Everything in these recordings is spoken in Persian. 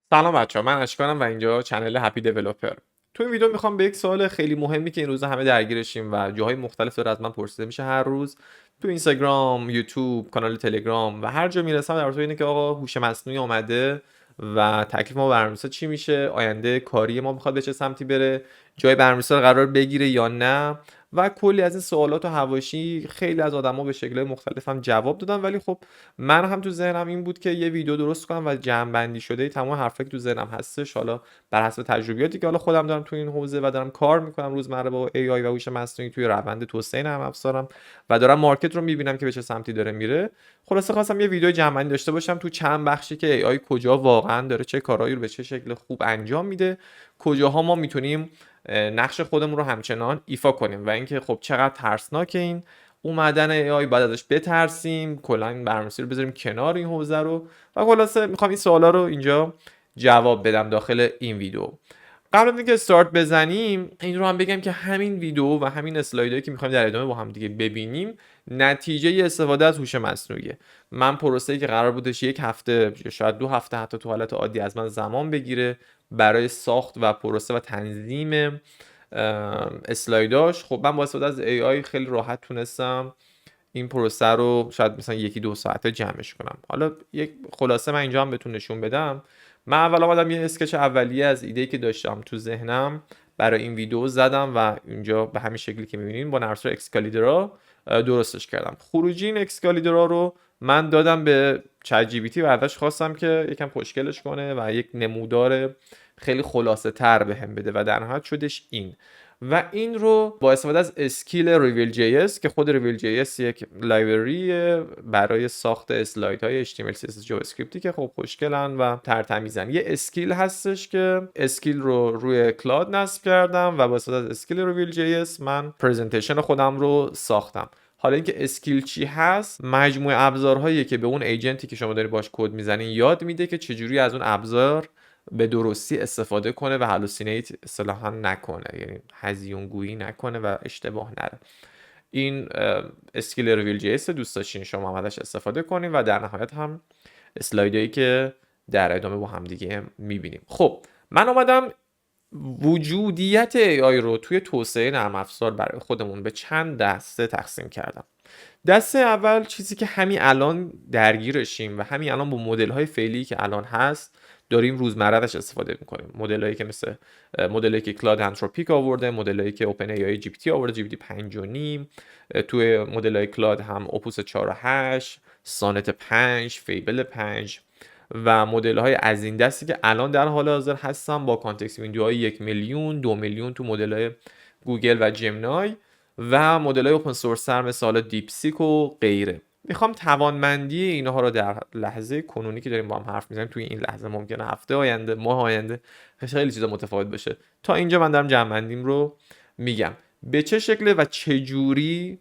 سلام بچه‌ها، من اشکانم و اینجا چنل هپی دیولپر. تو این ویدیو میخوام به یک سوال خیلی مهمی که این روزا همه درگیرشیم و جاهای مختلف داره از من پرسیده میشه هر روز تو اینستاگرام، یوتیوب، کانال تلگرام و هر جا میرسم در مورد اینه که آقا هوش مصنوعی اومده و تکلیف ما برنامه‌نویسا چی میشه، آینده کاری ما میخواد به چه سمتی بره، جای برنامه‌نویسا رو قرار بگیره یا نه و کلی از این سوالات و حواشی. خیلی از آدما به شکل‌های مختلف هم جواب دادن، ولی خب من هم تو ذهنم این بود که یه ویدیو درست کنم و جمع‌بندی شده تمام حرفایی که تو ذهنم هستش، حالا بر حسب تجربیاتی که حالا خودم دارم تو این حوزه و دارم کار میکنم روزمره با AI و هوش مصنوعی توی روند توسعه نرم افزارم و دارم مارکت رو میبینم که به چه سمتی داره میره. خلاصه خواستم یه ویدیو جمع‌بندی داشته باشم تو چند بخشی که AI کجا واقعا داره چه کارهایی رو به چه شکل خوب انجام میده، کجاها ما میتونیم نقش خودمون رو همچنان ایفا کنیم و اینکه خب چقدر ترسناکه این اومدن AI، بعد ازش بترسیم، کلا این برنامه‌نویسی رو بذاریم کنار این حوزه رو. و خلاصه میخوام این سوالا رو اینجا جواب بدم داخل این ویدیو. قبل از اینکه استارت بزنیم این رو هم بگم که همین ویدیو و همین اسلایدایی که میخوایم در ادامه با هم دیگه ببینیم نتیجه استفاده از هوش مصنوعیه. من پروسه‌ای که قرار بودش یک هفته یا شاید 2 هفته حتی تو حالت عادی از من زمان بگیره برای ساخت و پروسه و تنظیم اسلایداش، خب من با استفاده از AI خیلی راحت تونستم این پروسه رو شاید مثلا 1-2 ساعته جمعش کنم. حالا یک خلاصه من اینجا هم بهتون نشون بدم. من اول آمدم یه اسکچ اولیه از ایده‌ای که داشتم تو ذهنم برای این ویدیو زدم و اینجا به همین شکلی که می‌بینید با نرم افزار اکسکالیدرا درستش کردم. خروجی این اکسکالیدرا رو من دادم به چت جی پی تی و ازش خواستم که یکم خوشگلش کنه و یک نمودار خیلی خلاصه تر بهم بده و در نهایت شدش این. و این رو با استفاده از اسکیل ریویل جی اس که خود ریویل جی اس یک لایبرری برای ساخت اسلاید های HTML CSS جاوا اسکریپتی که خب خوشگلن و ترتمیزن، یه اسکیل هستش که اسکیل رو روی کلاد نصب کردم و با استفاده از اسکیل ریویل جی اس من پرزنتیشن خودم رو ساختم. حالا اینکه اسکیل چی هست، مجموعه ابزارهایی که به اون ایجنتی که شما داری باش کد میزنین یاد میده که چجوری از اون ابزار به درستی استفاده کنه و هالوسینیت اصطلاحا نکنه، یعنی هزیون گویی نکنه و اشتباه نره. این اسکیل ریویل جی اس دوست داشتین شما ازش استفاده کنین و در نهایت هم اسلایدایی که در ادامه با هم دیگه میبینیم. خب من اومدم وجودیت AI رو توی توسعه نرم افزار برای خودمون به چند دسته تقسیم کردم. دسته اول چیزی که همین الان درگیرشیم و همین الان با مدل‌های فعلی که الان هست داریم روزمره ازش استفاده می‌کنیم. مدل‌هایی که مثل مدل‌هایی که کلاد انتروپیک آورده، مدل‌هایی که اوپن ای آی جی پی تی آورده، جی پی تی 5.5، توی مدل‌های کلاد هم اپوس 4.8، سانت 5، فیبل 5 و مدل‌های از این دستی که الان در حال حاضر هستن با کانتکست ویندوهای 1 میلیون 2 میلیون تو مدل‌های گوگل و جمنای و مدل‌های اوپن سورس مثل حالا دیپسیک و غیره. میخوام توانمندی اینها رو در لحظه کنونی که داریم با هم حرف میزنیم توی این لحظه، ممکنه هفته آینده، ماه آینده خیلی چیزا متفاوت باشه، تا اینجا من دارم جمع‌بندیم رو میگم به چه شکله و چه جوری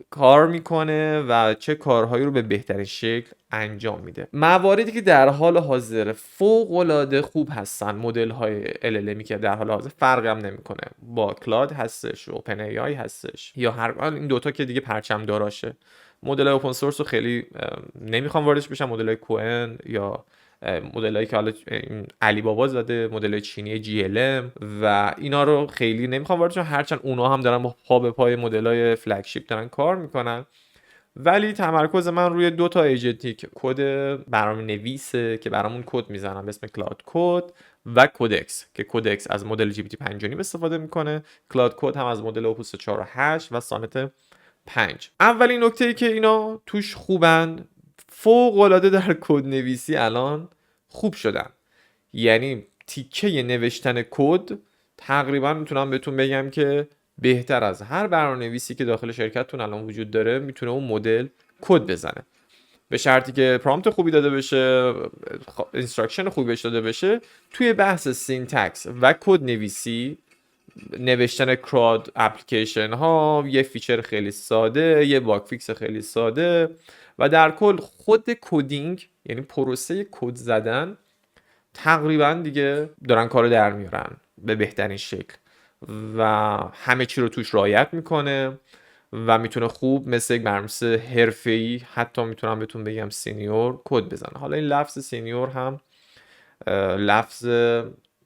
کار میکنه و چه کارهایی رو به بهترین شکل انجام میده. مواردی که در حال حاضر فوق العاده خوب هستن مدل های LLMی که در حال حاضر فرقی هم نمیکنه با کلاد هستش، اوپن ای آی هستش یا هر این دوتا که دیگه پرچم داراشه. مدل های اوپن سورس رو خیلی نمیخوام واردش بشم، مدل های کوئن یا مدلایی که حالا علی بابا زده، مدل چینی GLM و اینا رو خیلی نمیخوام وارد شم، هرچند اونا هم دارن با پا به پای مدلای فلگشیپ دارن کار میکنن. ولی تمرکز من روی 2 ایجنتیک کد برنامه نویسه که برامون کد میزنن به اسم کلاد کد و کودکس که کودکس از مدل جی پی تی 5.5 استفاده میکنه، کلاد کد هم از مدل اوپوس 4.8 و سانت 5. اولین نکته ای که اینا توش خوبن، فوق العاده در کد نویسی الان خوب شدن. یعنی تیکه نوشتن کد تقریبا میتونم بهتون بگم که بهتر از هر برنامه‌نویسی که داخل شرکتتون الان وجود داره میتونه اون مدل کد بزنه، به شرطی که پرامپت خوبی داده بشه، اینستراکشن خوبی بهش داده بشه. توی بحث سینتکس و کد نویسی، نوشتن کراد اپلیکیشن ها، یه فیچر خیلی ساده، یه باگ فیکس خیلی ساده و در کل خود کدینگ، یعنی پروسه کد زدن، تقریبا دیگه دارن کارو در میارن به بهترین شکل و همه چی رو توش رعایت میکنه و میتونه خوب مثل یک برنامه‌نویس حرفه‌ای، حتی میتونم بهتون بگم سینیور، کد بزنه. حالا این لفظ سینیور هم لفظ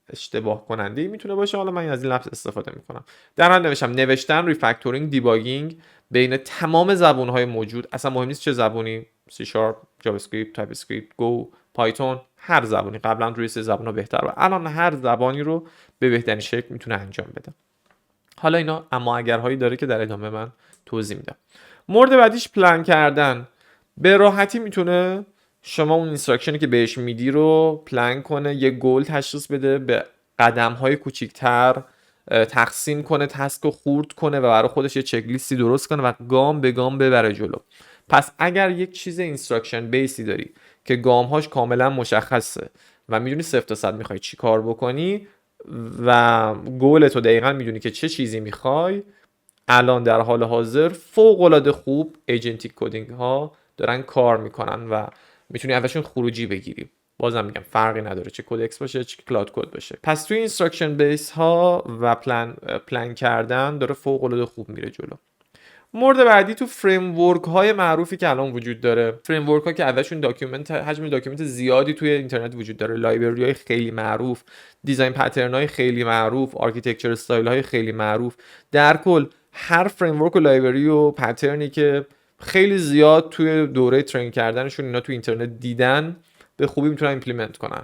اشتباه کننده میتونه باشه. حالا من از این لفظ استفاده میکنم. در حال نوشتن، ریفکتورینگ، دیباگینگ بین تمام زبان‌های موجود، اصلا مهم نیست چه زبونی، سی شارپ، جاوا اسکریپت، تایپ اسکریپت، گو، پایتون، هر زبانی. قبلا روی سه زبان‌ها بهتر بود، الان هر زبانی رو به بهترین شکل میتونه انجام بده. حالا اینا اما اگرهایی داره که در ادامه من توضیح میدم. مورد بعدیش پلن کردن. به راحتی میتونه شما اون اینستراکشنی که بهش میدی رو پلن کنه، یه گل تشخیص بده، به قدم‌های کوچیک‌تر تقسیم کنه، تسک رو خورد کنه و برای خودش یه چک لیستی درست کنه و گام به گام ببره جلو. پس اگر یک چیز اینستراکشن بیسی داری که گام‌هاش کاملا مشخصه و میدونی 0 تا 100 میخوای چی کار بکنی و گولت رو دقیقا میدونی که چه چیزی میخوای، الان در حال حاضر فوق‌العاده خوب ایجنتیک کدینگ ها دارن کار میکنن و میتونی ازشون خروجی بگیری. بازم میگم فرقی نداره چه کد اکس باشه چه کلاد کد باشه. پس توی اینستراکشن بیس ها و پلان کردن داره فوق‌العاده خوب میره جلو. مورد بعدی تو فریم ورک های معروفی که الان وجود داره، فریم ورک ها که ازشون حجم داکیومنت زیادی توی اینترنت وجود داره، لایبرری های خیلی معروف، دیزاین پترن های خیلی معروف، آرکیتکچر استایل های خیلی معروف. در کل هر فریم ورک و لایبرری و پترنی که خیلی زیاد توی دوره ترین کردنشون اینا تو اینترنت دیدن، به خوبی میتونن ایمپلیمنت کنن.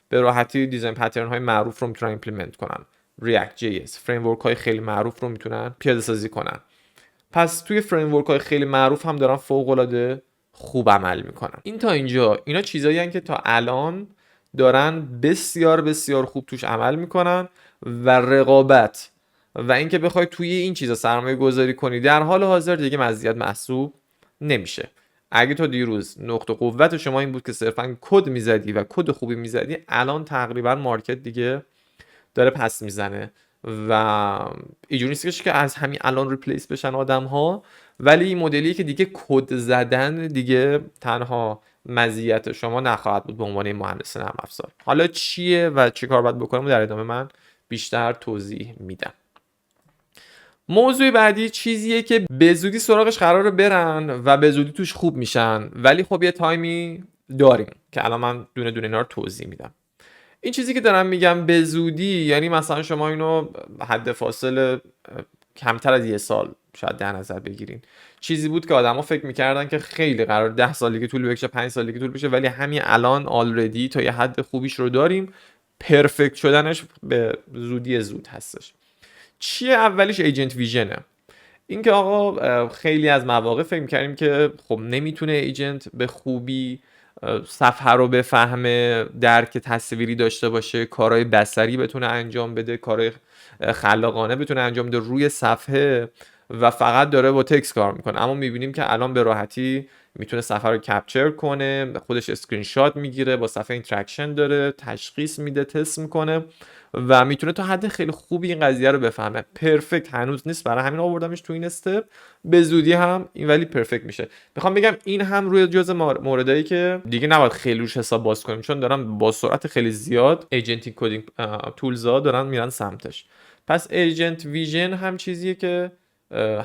به راحتی دیزاین پترن های معروف رو میتونن ایمپلیمنت کنن. ریاکت جی اس، فریم ورک های خیلی معروف رو میتونن پیاده سازی کنن. پس توی فریم ورک های خیلی معروف هم دارن فوق العاده خوب عمل میکنن. این تا اینجا اینا چیزایی هستن که تا الان دارن بسیار بسیار خوب توش عمل میکنن و رقابت و اینکه بخوای توی این چیزا سرمایه گذاری کنی در حال حاضر دیگه مزیت محسوب نمیشه. اگه تو دیروز نقطه قوت شما این بود که صرفا کد میزدی و کد خوبی میزدی، الان تقریبا مارکت دیگه داره پس میزنه و اینجوری نیستش که از همین الان ریپلیس بشن آدم ها، ولی این مدلی که دیگه کد زدن دیگه تنها مزیت شما نخواهد بود به عنوان مهندس نرم افزار. حالا چیه و چه کار باید بکنم در ادامه من بیشتر توضیح میدم. موضوع بعدی چیزیه که به زودی سراغش قراره برن و به زودی توش خوب میشن، ولی خب یه تایمی داریم که الان من دونه دونه اینا رو توضیح میدم. این چیزی که دارم میگم به زودی یعنی مثلا شما اینو حد فاصله کمتر از یه سال شاید در نظر بگیرین. چیزی بود که آدما فکر میکردن که خیلی قرار 10 سالگی طول بکشه، 5 سالگی طول بشه، ولی همین الان آلردی تا یه حد خوبیش رو داریم. پرفکت شدنش به زودی زود هستش. چیه؟ اولیش ایجنت ویژنه. اینکه آقا خیلی از مواقع فکر میکردیم که خب نمیتونه ایجنت به خوبی صفحه رو بفهمه، درک تصویری داشته باشه، کارهای بصری بتونه انجام بده، کارهای خلاقانه بتونه انجام بده روی صفحه و فقط داره با تکست کار میکنه. اما میبینیم که الان به راحتی میتونه صفحه رو کپچر کنه، خودش اسکرین شات میگیره، با صفحه اینتراکشن داره، تشخیص میده، تست میکنه و میتونه تا حد خیلی خوبی این قضیه رو بفهمه. پرفکت هنوز نیست، برای همین آوردمش تو این استپ. به زودی هم این ولی پرفکت میشه. میخوام بگم این هم روی جزء موردایی که دیگه نباید خیلی روش حساب باز کنیم، چون دارن با سرعت خیلی زیاد ایجنتیک کدینگ تولز ها دارن میرن سمتش. پس ایجنت ویژن هم چیزیه که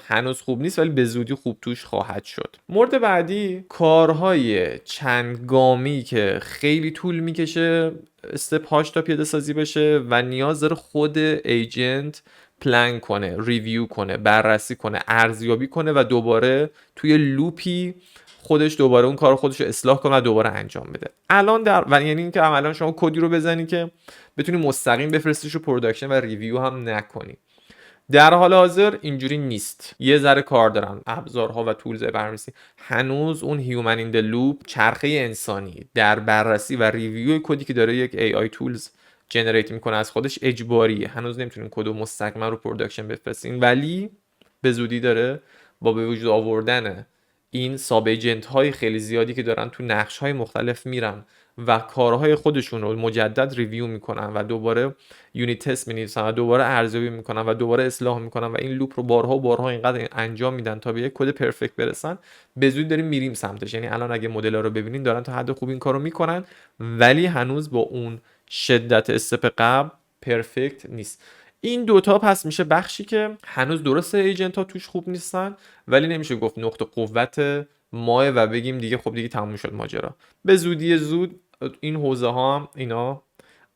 هنوز خوب نیست ولی به زودی خوب توش خواهد شد. مورد بعدی کارهای چند گامی که خیلی طول میکشه استپ هاش تا پیاده سازی بشه و نیاز داره خود ایجنت پلان کنه، ریویو کنه، بررسی کنه، ارزیابی کنه و دوباره توی لوپی خودش دوباره اون کار خودش رو اصلاح کنه و دوباره انجام بده. الان و یعنی اینکه عملا شما کدی رو بزنی که بتونی مستقیم بفرستیش رو پروداکشن و ریویو هم نکنی. در حال حاضر اینجوری نیست. یه ذره کار دارن ابزارها و تولز بررسی. هنوز اون هیومن این د لوپ، چرخه انسانی در بررسی و ریویو کدی که داره یک ای آی تولز جنریت میکنه از خودش اجباریه. هنوز نمیتونین کدو مستقیما رو پروداکشن بفرستین، ولی به زودی داره با به وجود آوردن این ساب ایجنت های خیلی زیادی که دارن تو نقش های مختلف میرن و کارهای خودشون رو مجدد ریویو میکنن و دوباره یونیت تست مینویسن و دوباره ارزیابی میکنن و دوباره اصلاح میکنن و این لوپ رو بارها و بارها اینقدر انجام میدن تا به یک کد پرفکت برسن. به زودی داریم میریم سمتش. یعنی الان اگه مدل‌ها رو ببینین دارن تا حد خوب این کارو میکنن، ولی هنوز با اون شدت استپ قبل پرفکت نیست. این دوتا پس میشه بخشی که هنوز درسته ایجنت ها توش خوب نیستن، ولی نمیشه گفت نقطه قوت ماه و بگیم دیگه خب دیگه تموم شد ماجرا. به زودی زود این حوزه ها هم اینا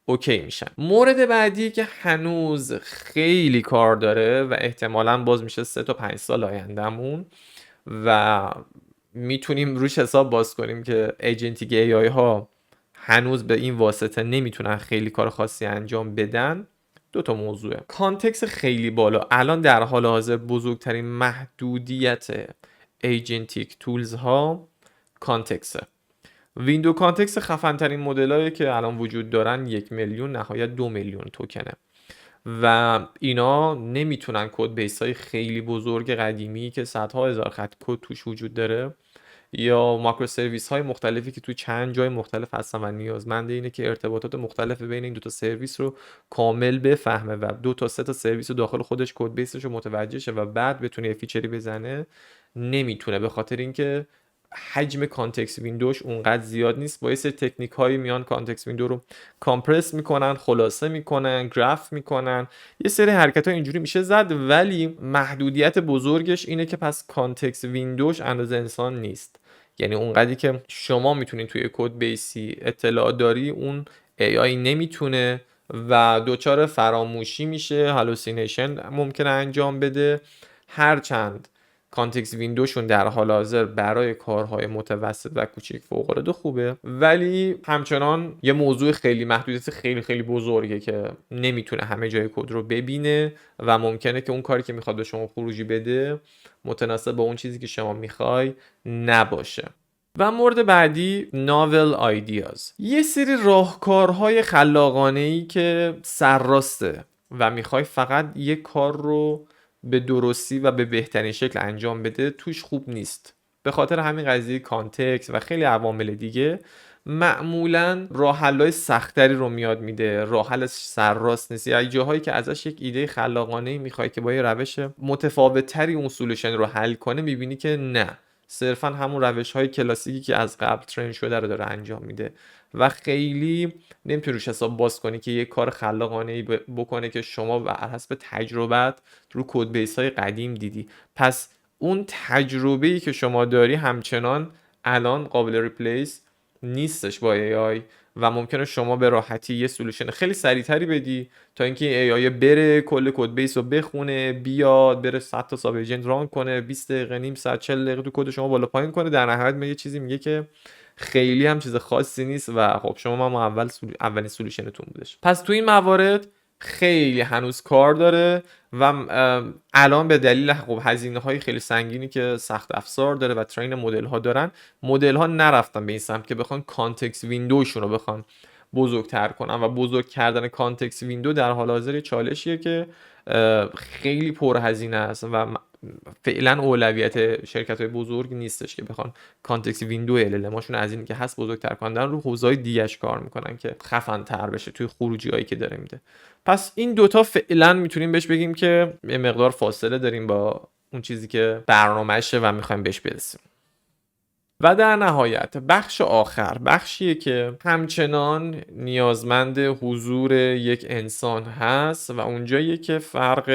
اوکی میشن. مورد بعدی که هنوز خیلی کار داره و احتمالاً باز میشه 3 تا 5 سال آیندهمون و میتونیم روش حساب باز کنیم که ایجنتیک AI ها هنوز به این واسطه نمیتونن خیلی کار خاصی انجام بدن. 2 تا موضوعه. کانتکست خیلی بالا. الان در حال حاضر بزرگترین محدودیت ایجنتیک تولز ها کانتکسته. ویندو کانتکست خفن ترین مدلایی که الان وجود دارن 1 میلیون نهایت 2 میلیون توکنه و اینا نمیتونن کد بیس های خیلی بزرگ قدیمی که صدها هزار خط کد توش وجود داره یا ماکرو سرویس های مختلفی که تو چند جای مختلف هستن و نیازمند اینه که ارتباطات مختلف بین این 2 تا سرویس رو کامل بفهمه و 2 تا 3 تا سرویس رو داخل خودش کد بیسش رو متوجه شه و بعد بتونه یه فیچری بزنه. نمیتونه، به خاطر اینکه حجم کانتکست ویندوش اونقدر زیاد نیست. با یه سری تکنیک هایی میان کانتکست ویندو رو کامپرس میکنن، خلاصه میکنن، گراف میکنن، یه سری حرکت ها اینجوری میشه زد، ولی محدودیت بزرگش اینه که پس کانتکست ویندوش اندازه انسان نیست. یعنی اونقدری که شما میتونید توی کد بیسی اطلاع داری اون AI نمیتونه و دوچار فراموشی میشه، هالوسینیشن ممکنه انجام بده. هرچند کانتکست ویندوشون در حال حاضر برای کارهای متوسط و کوچیک فوق‌العاده خوبه، ولی همچنان یه موضوع خیلی محدودیت خیلی خیلی بزرگه که نمیتونه همه جای کد رو ببینه و ممکنه که اون کاری که میخواد به شما خروجی بده متناسب با اون چیزی که شما میخوای نباشه. و مورد بعدی ناول آیدیاز، یه سری راهکارهای خلاقانه‌ای که سرراسته و میخوای فقط یه کار رو به درستی و به بهترین شکل انجام بده توش خوب نیست. به خاطر همین قضیه کانتکست و خیلی عوامل دیگه معمولا راه حل‌های سخت‌تری رو میاد میده، راه حل سرراست نیست. یا جاهایی که ازش یک ایده خلاقانه میخوای که با یه روش متفاوت‌تری اون سولوشن رو حل کنه، میبینی که نه، صرفا همون روش‌های کلاسیکی که از قبل ترند شده رو داره انجام میده و خیلی نمیتونی روش حساب باز کنی که یه کار خلاقانه‌ای بکنه که شما بر حسب تجربت رو کد بیس های قدیم دیدی. پس اون تجربه‌ای که شما داری همچنان الان قابل ریپلیس نیستش با AI و ممکنه شما به راحتی یه سولوشن خیلی سریعتری بدی تا اینکه AI بره کل کد بیس رو بخونه، بیاد بره 100 تا ساب ایجنت ران کنه، 20 دقیقه، نیم ساعت، 40 دقیقه تو کد شما بالا پایین کنه، در نهایت میگه چیزی میگه که خیلی هم چیز خاصی نیست و خب شما ما اولین سولوشنتون بودش. پس تو این موارد خیلی هنوز کار داره و الان به دلیل خب هزینه های خیلی سنگینی که سخت افزار داره و ترین مدل ها دارن، مدل ها نرفتن به این سمت که بخوان کانتکست ویندوشون رو بخوان بزرگتر کنن و بزرگ کردن کانتکست ویندو در حال حاضر چالشیه که خیلی پرهزینه است و فعلا اولویت شرکت‌های بزرگ نیستش که بخوان کانتکست ویندو LLM هاشون از این که هست بزرگتر کنن، رو حوزه‌های دیگه‌اش کار میکنن که خفن تر بشه توی خروجی‌هایی که داره میده. پس این دوتا فعلا میتونیم بهش بگیم که یه مقدار فاصله داریم با اون چیزی که برنامه‌شه و میخوایم بهش برسیم. و در نهایت بخش آخر بخشیه که همچنان نیازمند حضور یک انسان هست و اونجاییه که فرق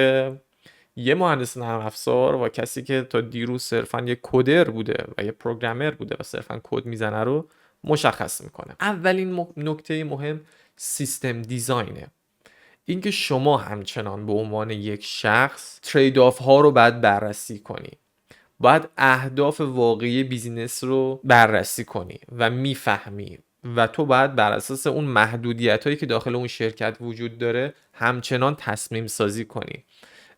یه مهندس نرم افزار و کسی که تا دیروز صرفا یه کدر بوده و یه پروگرامر بوده و صرفا کد میزنه رو مشخص میکنه. اولین نکته مهم سیستم دیزاینه. اینکه شما همچنان به عنوان یک شخص ترید آف ها رو باید بررسی کنی، باید اهداف واقعی بیزینس رو بررسی کنی و میفهمی و تو باید بر اساس اون محدودیت هایی که داخل اون شرکت وجود داره همچنان تصمیم سازی کنی.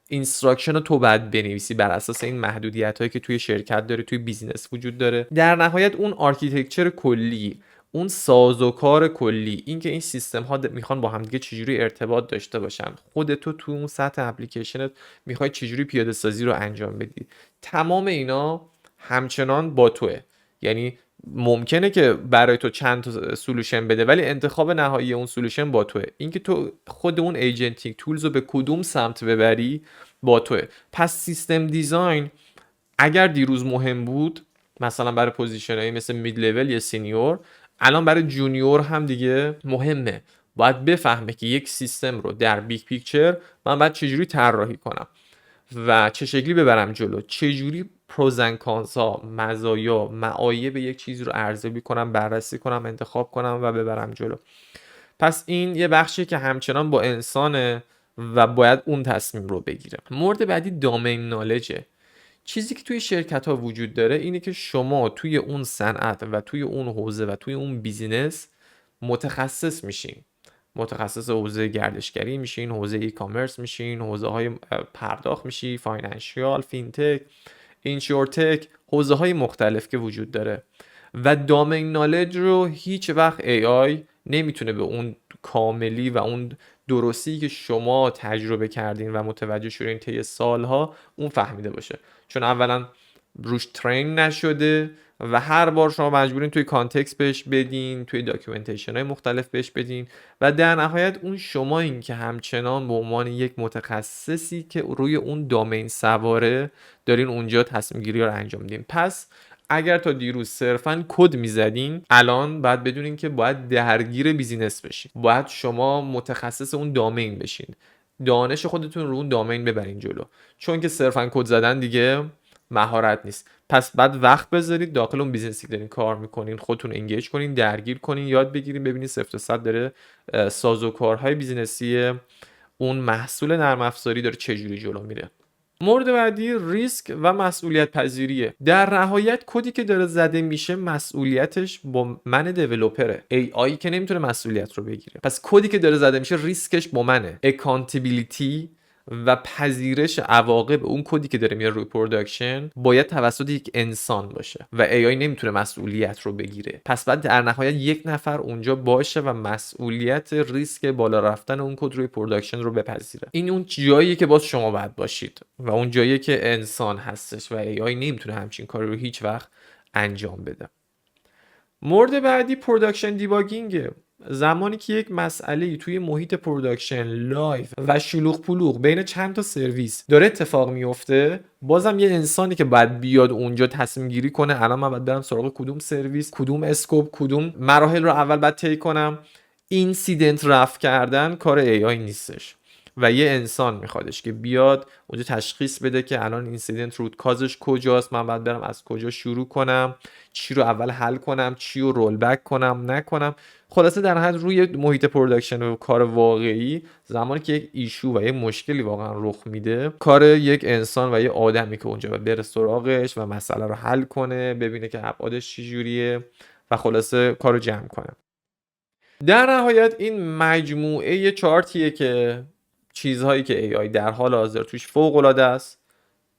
اینستراکشن رو تو باید بنویسی بر اساس این محدودیت هایی که توی شرکت داره، توی بیزینس وجود داره. در نهایت اون آرکیتکچر کلی، اون سازوکار کلی، اینکه این سیستم ها میخوان با همدیگه چجوری ارتباط داشته باشن، خودت تو اون سطح اپلیکیشنت میخوای چجوری پیاده سازی رو انجام بدی، تمام اینا همچنان با توه. یعنی ممکنه که برای تو چند تا سولوشن بده ولی انتخاب نهایی اون سولوشن با توه. اینکه تو خود اون ایجنتیک تولز رو به کدوم سمت ببری با توه. پس سیستم دیزاین اگر دیروز مهم بود مثلا برای پوزیشنایی مثل مید لول یا سینیور، الان برای جونیور هم دیگه مهمه. باید بفهمه که یک سیستم رو در بیگ پیکچر من باید چجوری طراحی کنم و چه شکلی ببرم جلو، چجوری پروز کانس ها، مزایا، معایب یک چیز رو ارزیابی کنم، بررسی کنم، انتخاب کنم و ببرم جلو. پس این یه بخشی که همچنان با انسانه و باید اون تصمیم رو بگیره. مورد بعدی دامین نالجه. چیزی که توی شرکت ها وجود داره اینه که شما توی اون صنعت و توی اون حوزه و توی اون بیزینس متخصص میشین. متخصص حوزه گردشگری میشین، حوزه ای کامرس میشین، حوزه های پرداخت میشی، فاینانشیال، فینتک، اینشورتک، حوزه های مختلف که وجود داره و دامین نالج رو هیچ وقت AI نمیتونه به اون کاملی و اون درستی که شما تجربه کردین و متوجه شدین طی سالها اون فهمیده باشه، چون اولا روش ترین نشده و هر بار شما مجبورین توی کانتکست بهش بدین، توی داکیومنتیشن های مختلف بهش بدین و در نهایت اون شما این که همچنان به عنوان یک متخصصی که روی اون دامین سواره دارین اونجا تصمیم گیری رو انجام میدین. پس اگر تا دیروز صرفاً کد میزدین، الان باید بدونین که باید درگیر بیزینس بشین، باید شما متخصص اون دامین بشین، دانش خودتون رو اون دامین ببرین جلو، چون که صرفاً کد زدن دیگه مهارت نیست. پس بعد وقت بذارید داخل اون بیزنسی که دارین کار میکنین خودتون انگیج کنین، درگیر کنین، یاد بگیرین، ببینید 0 تا 100 داره سازوکارهای بیزینسی اون محصول نرم افزاری داره چجوری جلو میره. مورد بعدی ریسک و مسئولیت پذیریه. در نهایت کدی که داره زده میشه مسئولیتش با من دیولپره. AI که نمیتونه مسئولیت رو بگیره. پس کدی که داره زده میشه ریسکش با منه. اکانتیبیلیتی و پذیرش عواقب اون کدی که داره میاد روی پروداکشن باید توسط یک انسان باشه و AI نمیتونه مسئولیت رو بگیره. پس بعد در نهایت یک نفر اونجا باشه و مسئولیت ریسک بالا رفتن اون کد روی پروداکشن رو بپذیره. این اون جاییه که باز شما باید باشید و اون جاییه که انسان هستش و AI نمیتونه همچین کاری رو هیچ وقت انجام بده. مورد بعدی پروداکشن دیباگینگه. زمانی که یک مسئله توی محیط پروداکشن لایو و شلوغ پلوغ بین چند تا سرویس داره اتفاق میفته، بازم یه انسانی که باید بیاد اونجا تصمیم گیری کنه الان من باید برم سراغ کدوم سرویس، کدوم اسکوپ، کدوم مراحل رو اول باید طی کنم. اینسیدنت رفع کردن کار AI نیستش و یه انسان میخوادش که بیاد اونجا تشخیص بده که الان اینسیدنت روت کازش کجاست، من باید برم از کجا شروع کنم، چی رو اول حل کنم، چی رو رول بک کنم نکنم. خلاصه در حد روی محیط پروداکشن و کار واقعی زمانی که یک ایشو و یک مشکلی واقعا رخ میده، کار یک انسان و یک آدمی که اونجا بره سراغش و مسئله رو حل کنه، ببینه که ابعادش چجوریه و خلاصه کارو جمع کنه. در نهایت این مجموعه چارتیه که چیزهایی که AI در حال حاضر توش فوق‌العاده است،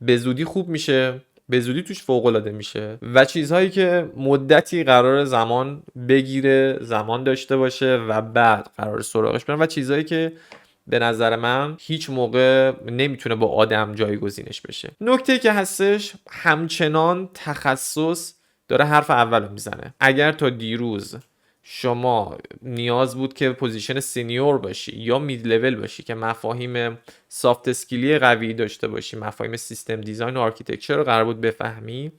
به زودی خوب میشه، به زودی توش فوق‌العاده میشه و چیزهایی که مدتی قرار زمان بگیره، زمان داشته باشه و بعد قرار سراغش برن و چیزهایی که به نظر من هیچ موقع نمیتونه با آدم جایگزینش بشه. نکته که هستش همچنان تخصص داره حرف اولو میزنه. اگر تا دیروز شما نیاز بود که پوزیشن سینیور باشی یا مید لول باشی که مفاهیم سافت اسکیلی قوی داشته باشی، مفاهیم سیستم دیزاین و آرکیتکچر رو قرار بود بفهمی،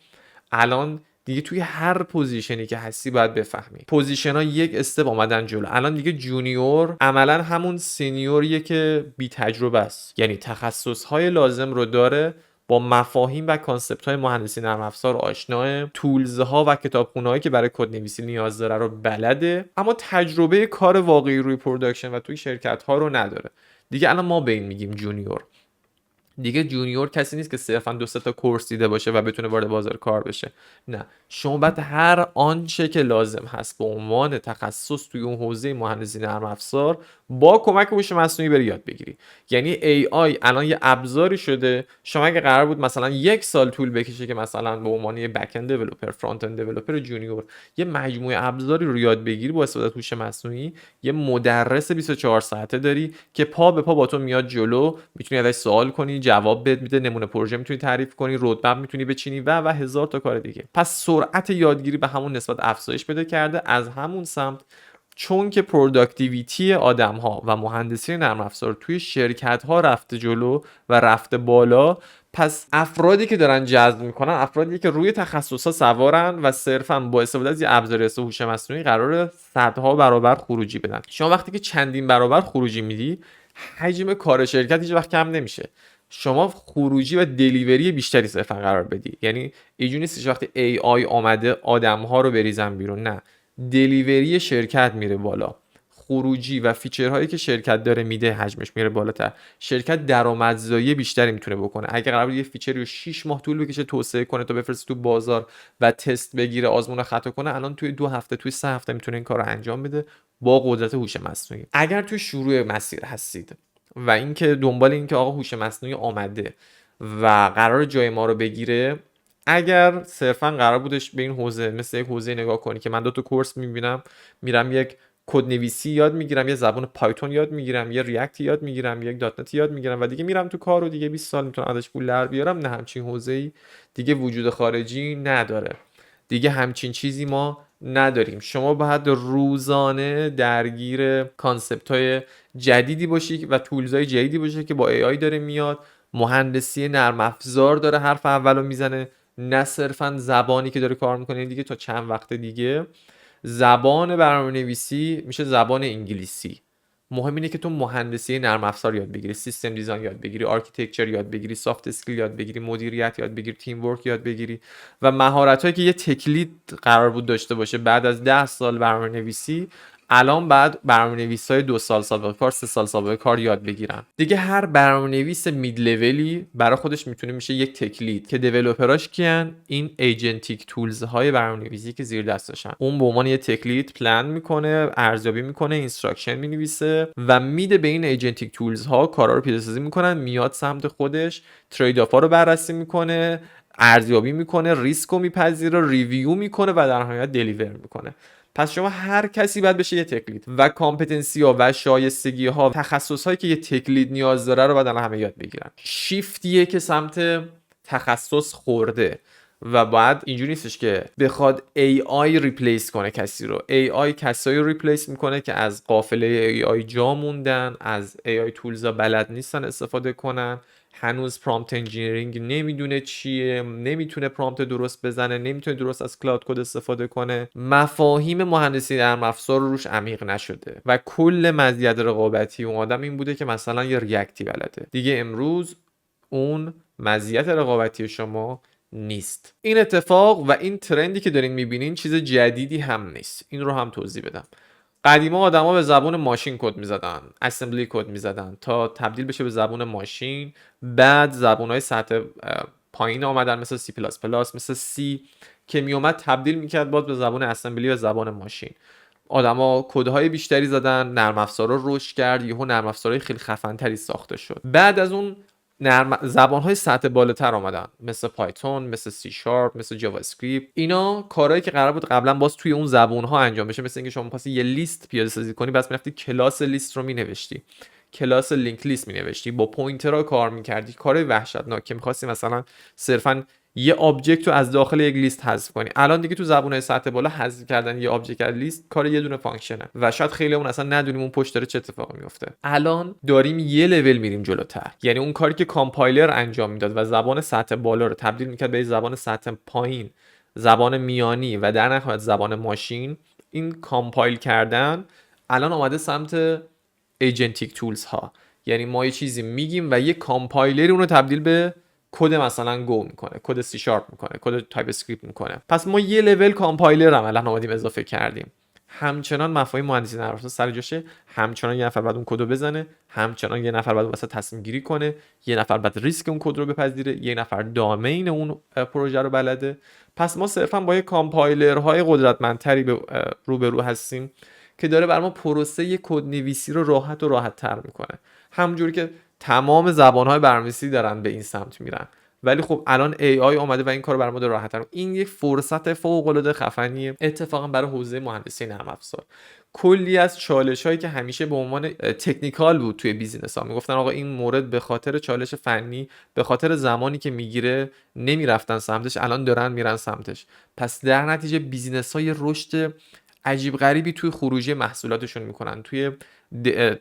الان دیگه توی هر پوزیشنی که هستی باید بفهمی. پوزیشن ها یک استپ اومدن جلو. الان دیگه جونیور عملا همون سینیوریه که بی تجربه است، یعنی تخصص های لازم رو داره، با مفاهیم و کانسپت های مهندسی نرم افزار آشناه، تولز ها و کتابخونه هایی که برای کد نویسی نیاز داره رو بلده، اما تجربه کار واقعی روی پروداکشن و توی شرکت ها رو نداره. دیگه الان ما به این میگیم جونیور. دیگه جونیور کسی نیست که صرفا 2 تا کورس دیده باشه و بتونه وارد بازار کار بشه. نه، شما باید هر آنچه که لازم هست به عنوان تخصص توی اون حوزه مهندسی نرم افزار با کمک هوش مصنوعی بری یاد بگیری. یعنی AI الان یه ابزاری شده. شما اگه قرار بود مثلا 1 سال طول بکشه که مثلا به عنوان یه بک اند دیولپر، فرانت اند دیولپر جونیور یه مجموعه ابزاری رو یاد بگیری با استفاده از هوش مصنوعی، یه مدرس 24 ساعته داری که پا به پا با تو میاد جلو، میتونی ازش سوال کنی، جواب بده، میده، نمونه پروژه میتونی تعریف کنی، رودمپ میتونی بچینی و هزار تا کار دیگه. پس سرعت یادگیری به همون نسبت افزایش پیدا کرده. از همون سمت چون که پروداکتیویتی آدم ها و مهندسی نرم افزار توی شرکت ها رفته جلو و رفته بالا، پس افرادی که دارن جذب میکنن افرادی که روی تخصصا سوارن و صرفا با استفاده از یه ابزاری هوش مصنوعی قراره صدها برابر خروجی بدن. شما وقتی که چندین برابر خروجی میدی، حجم کار شرکت هیچ وقت کم نمیشه. شما خروجی و دلیوری بیشتری صرفا قرار بدی. یعنی اینجوری نیستش وقتی AI آمده آدم ها رو بریزن بیرون، نه، دلیوری شرکت میره بالا، خروجی و فیچرهایی که شرکت داره میده حجمش میره بالاتر، شرکت درآمدزایی بیشتری میتونه بکنه. اگه قرار یه فیچری رو 6 ماه طول بکشه توسعه کنه تا بفرسته تو بازار و تست بگیره، آزمون خطا کنه، الان توی 2 هفته توی 3 هفته میتونه این کارو انجام بده با قدرت هوش مصنوعی. اگر توی شروع مسیر هستید و اینکه دنبال این که آقا هوش مصنوعی آمده و قرار جای ما رو بگیره، اگر صرفا قرار بودش به این حوزه مثل یک حوزه نگاه کنی که من 2 تا کورس میبینم، میرم یک کد نویسی یاد میگیرم، یه زبان پایتون یاد میگیرم، یه ریاکت یاد میگیرم، یک دات نت یاد میگیرم و دیگه میرم تو کار و دیگه 20 سال میتونم ازش پول در بیارم، نه، همچین حوزه‌ای دیگه وجود خارجی نداره. دیگه همچین چیزی ما نداریم. شما باید روزانه درگیر کانسپت های جدیدی باشی و تولز های جدیدی باشی که با AI داره میاد. مهندسی نرم افزار داره حرف اولو میزنه، نه صرفا زبانی که داره کار میکنه دیگه. تا چند وقت دیگه زبان برنامه‌نویسی میشه زبان انگلیسی. مهم اینه که تو مهندسی نرم افزار یاد بگیری، سیستم دیزاین یاد بگیری، آرکیتکچر یاد بگیری، سافت اسکیل یاد بگیری، مدیریت یاد بگیری، تیم ورک یاد بگیری و مهارتایی که یه تکلید قرار بود داشته باشه بعد از 10 سال برنامه‌نویسی، الان بعد برنامه‌نویسای 2 سال سابقه کار، 3 سال سابقه کار یاد بگیرن. دیگه هر برنامه‌نویس مید لولی برای خودش میتونه میشه یک تکلید که دیولپراش کیان، این ایجنتیک تولز های برنامه‌نویسی که زیر دستشن. اون به عنوان یه تکلید پلن میکنه، ارزیابی میکنه، اینستراکشن مینویسه و میده به این ایجنتیک تولز ها، کارا رو پیاده‌سازی میکنن، میاد سمت خودش ترید آف ها رو بررسی میکنه، ارزیابی میکنه، ریسک رو میپذیره، ریویو میکنه و در نهایت دلیور میکنه. پس شما هر کسی باید بشه یه تکلید و کامپتنسی ها و شایستگی ها، تخصص هایی که یه تکلید نیاز داره رو باید همه یاد بگیرن. شیفتیه که سمت تخصص خورده و بعد اینجوری نیستش که بخواد AI ریپلیس کنه کسی رو. AI کسایی رو ریپلیس میکنه که از قافله AI جا موندن، از AI تولز بلد نیستن استفاده کنن، هنوز پرامپت انجینیرینگ نمیدونه چیه، نمیتونه پرامپت درست بزنه، نمیتونه درست از کلاود کد استفاده کنه، مفاهیم مهندسی نرم افزار روش عمیق نشده و کل مزیت رقابتی اون آدم این بوده که مثلا یه ریاکتی بلده. دیگه امروز اون مزیت رقابتی شما نیست. این اتفاق و این ترندی که دارین میبینین چیز جدیدی هم نیست. این رو هم توضیح بدم. قدیما آدما به زبان ماشین کد میزدن، اسمبلی کد میزدن تا تبدیل بشه به زبان ماشین. بعد زبانهای سطح پایین آمدن مثل سی پلاس پلاس، مثل سی که میومد تبدیل میکرد باز به زبان اسمبلی و زبان ماشین. آدما کدهای بیشتری زدن، نرم افزارا رشد کرد، یهو نرم افزارهای خیلی خفن تری ساخته شد. بعد از اون زبان‌های سطح بالاتر آمدن مثل پایتون، مثل سی شارپ، مثل جاوا اسکریپت. اینا کارهایی که قرار بود قبلا باز توی اون زبان‌ها انجام بشه، مثل اینکه شما می‌خواستی یه لیست پیاده سازی کنی، بس می‌رفتی کلاس لیست رو می‌نوشتی، کلاس لینک لیست می‌نوشتی، با پوینترها کار می‌کردی، کار وحشتناک که می‌خواستی مثلا صرفاً یه آبجکت رو از داخل یک لیست حذف کنی. الان دیگه تو زبان‌های سطح بالا حذف کردن یه آبجکت از لیست کار یه دونه فانکشنه و شاید خیلیمون اصلا ندونیم اون پشت داره چه اتفاقی میفته. الان داریم یه لول میریم جلوتر، یعنی اون کاری که کامپایلر انجام میداد و زبان سطح بالا رو تبدیل میکرد به زبان سطح پایین، زبان میانی و در نهایت زبان ماشین، این کامپایل کردن الان اومده سمت ایجنتیک تولز ها. یعنی ما یه چیزی میگیم و یه کامپایلری اون رو تبدیل به کد مثلا گو میکنه، کد سی شارپ میکنه، کد تایپ اسکریپت میکنه. پس ما یه لول کامپایلر هم الان اومدیم اضافه کردیم. همچنان مفاهیم مهندسی نرم افزار سر جاشه، همچنان یه نفر بعد اون کدو بزنه، همچنان یه نفر بعد واسه تصمیم گیری کنه، یه نفر بعد ریسک اون کد رو بپذیره، یه نفر دامین اون پروژه رو بلده. پس ما صرفا با یه کامپایلرهای قدرتمندتری روبرو هستیم که داره بر ما پروسه کد نویسی رو راحت تر میکنه. همونجوری که تمام زبان‌های برنامه‌نویسی دارن به این سمت میرن، ولی خب الان AI اومده و این کارو برام داره راحت‌تر. این یک فرصت فوق‌العاده خفنیه اتفاقا برای حوزه مهندسی نرم افزار. کلی از چالش‌هایی که همیشه به عنوان تکنیکال بود توی بیزینس‌ها میگفتن آقا این مورد به خاطر چالش فنی، به خاطر زمانی که میگیره نمیرفتن سمتش، الان دارن میرن سمتش. پس در نتیجه بیزینس‌های رشد عجیب غریبی توی خروجی محصولاتشون میکنن، توی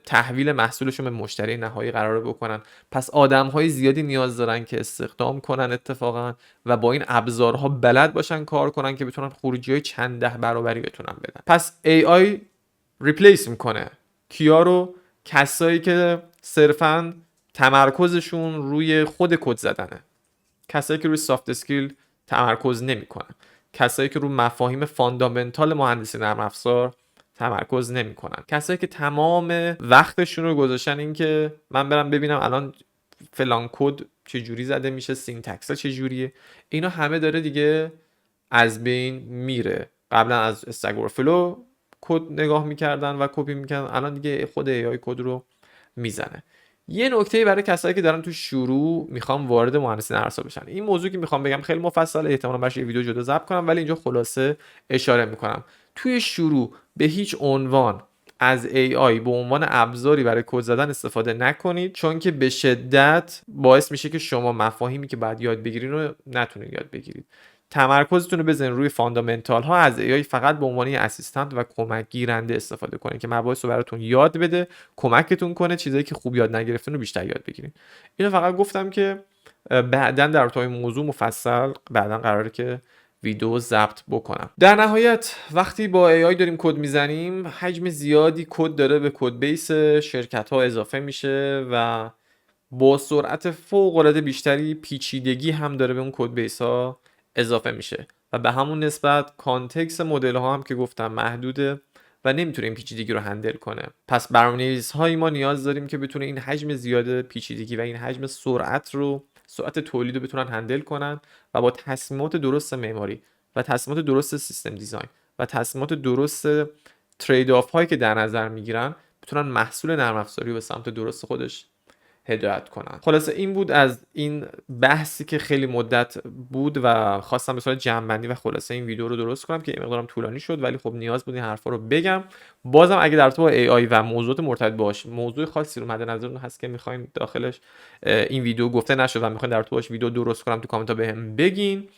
تحویل محصولشون به مشتری نهایی قرار بکنن. پس آدم‌های زیادی نیاز دارن که استخدام کنن اتفاقا و با این ابزارها بلد باشن کار کنن که بتونن خروجی‌های چند ده برابری بتونن بدن. پس AI ریپلیس میکنه کیا رو؟ کسایی که صرفاً تمرکزشون روی خود کد زدنه، کسایی که روی سافت اسکیل تمرکز نمیکنن، کسایی که روی مفاهیم فاندامنتال مهندسی نرم افزار تمرکز نمیکنن. کسایی که تمام وقتشون رو گذاشتن این که من برم ببینم الان فلان کد چه جوری زده میشه، سینتکس چه جوریه، اینا همه داره دیگه از بین میره. قبلا از استک اوورفلو کد نگاه میکردن و کپی میکردن، الان دیگه خود AI کد رو میزنه. یه نکته برای کسایی که دارن تو شروع میخوام وارد مهندسی نرم افزار بشن، این موضوع که میخوام بگم خیلی مفصله، احتمالاً براش یه ویدیو جدا ضبط کنم، ولی اینجا خلاصه اشاره میکنم. توی شروع به هیچ عنوان از AI به عنوان ابزاری برای کد زدن استفاده نکنید، چون که به شدت باعث میشه که شما مفاهیمی که بعد یاد بگیرین رو نتونید یاد بگیرید. تمرکزتون رو بزنید روی فاندامنتال ها، از AI فقط به عنوان اسیستنت و کمک گیرنده استفاده کنید که مباحث رو براتون یاد بده، کمکتون کنه چیزایی که خوب یاد نگرفتین رو بیشتر یاد بگیرید. اینو فقط گفتم که بعداً در ارتباط موضوع مفصل بعداً قراره که ویدیو ضبط بکنم. در نهایت وقتی با AI داریم کد میزنیم، حجم زیادی کد داره به کد بیس شرکت ها اضافه میشه و با سرعت فوق العاده بیشتری پیچیدگی هم داره به اون کد بیس ها اضافه میشه و به همون نسبت کانتکست مدل ها هم که گفتم محدوده و نمیتونه این پیچیدگی رو هندل کنه. پس برنامه‌نویس های ما نیاز داریم که بتونه این حجم زیاد پیچیدگی و این حجم سرعت تولید رو بتونن هندل کنن و با تصمیمات درست معماری و تصمیمات درست سیستم دیزاین و تصمیمات درست ترید آف هایی که در نظر میگیرن بتونن محصول نرم افزاری رو به سمت درست خودش هدایت کنن. خلاصه این بود از این بحثی که خیلی مدت بود و خواستم به صورت جمع‌بندی و خلاصه این ویدیو رو درست کنم که این مقدارم طولانی شد، ولی خب نیاز بود این حرفا رو بگم. بازم اگه در تو AI و موضوعات مرتبط باشه، موضوع خاصی رو مد نظرتون هست که می‌خواید داخلش این ویدیو گفته نشد و می‌خواید در تو باش ویدیو درست کنم، تو کامنت‌ها بهم بگین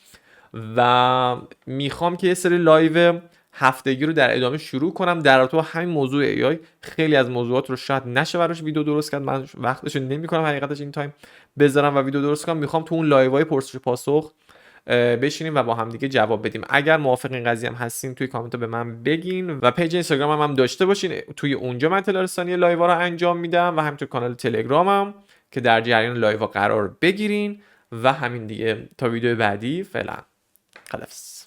و میخوام که یه سری لایو هفتگی رو در ادامه شروع کنم در تو همین موضوع AI. خیلی از موضوعات رو شاید نشه براش ویدیو درست کرد، من وقتش نمی‌کنم حقیقتش این تایم بذارم و ویدیو درست کنم. میخوام تو اون لایوهای پرسش و پاسخ بشینیم و با هم دیگه جواب بدیم. اگر موافق این قضیه هم هستین توی کامنت به من بگین و پیج اینستاگرام هم داشته باشین، توی اونجا من اطلاع رسانی لایوها رو انجام میدم و همینطور کانال تلگرامم که در جریان لایوها قرار بگیرین و همین دیگه. تا ویدیو بعدی فعلا خدافظ.